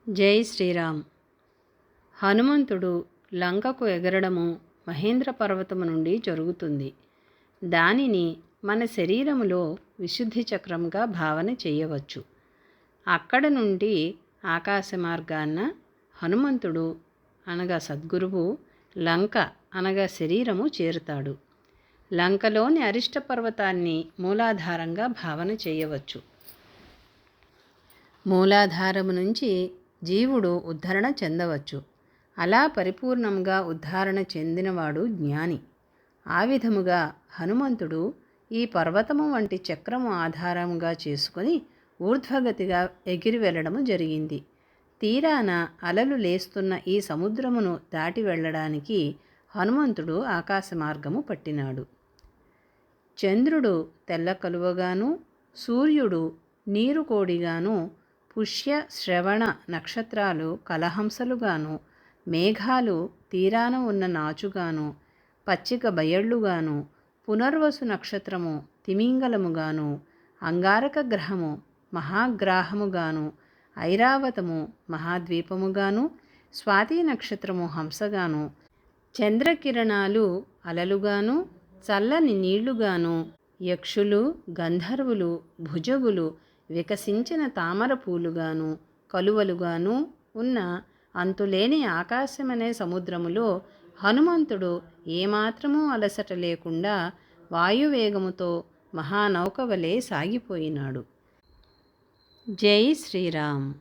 జై శ్రీరామ్. హనుమంతుడు లంకకు ఎగరడము మహేంద్ర పర్వతము నుండి జరుగుతుంది. దానిని మన శరీరములో విశుద్ధి చక్రంగా భావన చేయవచ్చు. అక్కడ నుండి ఆకాశ మార్గాన్న హనుమంతుడు అనగా సద్గురువు లంక అనగా శరీరము చేరుతాడు. లంకలోని అరిష్ట పర్వతాన్ని మూలాధారంగా భావన చేయవచ్చు. మూలాధారము నుంచి జీవుడు ఉద్ధరణ చెందవచ్చు. అలా పరిపూర్ణంగా ఉద్ధరణ చెందినవాడు జ్ఞాని. ఆ విధముగా హనుమంతుడు ఈ పర్వతము వంటి చక్రము ఆధారముగా చేసుకొని ఊర్ధ్వగతిగా ఎగిరి వెళ్ళడము జరిగింది. తీరాన అలలు లేస్తున్న ఈ సముద్రమును దాటి వెళ్ళడానికి హనుమంతుడు ఆకాశ మార్గము పట్టినాడు. చంద్రుడు తెల్ల కలువగాను, సూర్యుడు నీరు కోడిగాను, పుష్య శ్రవణ నక్షత్రాలు కలహంసలుగాను, మేఘాలు తీరాన ఉన్న నాచుగాను, పచ్చిక బయళ్ళుగాను, పునర్వసు నక్షత్రము తిమింగలముగాను, అంగారక గ్రహము మహాగ్రాహముగాను, ఐరావతము మహాద్వీపముగాను, స్వాతి నక్షత్రము హంసగాను, చంద్రకిరణాలు అలలుగాను, చల్లని నీళ్లుగాను, యక్షులు గంధర్వులు భుజగులు వికసించిన తామర పూలుగాను, కలువలుగాను ఉన్న అంతులేని ఆకాశమనే సముద్రములో హనుమంతుడు ఏమాత్రమూ అలసట లేకుండా వాయువేగముతో మహానౌక వలె సాగిపోయినాడు. జై శ్రీరామ్.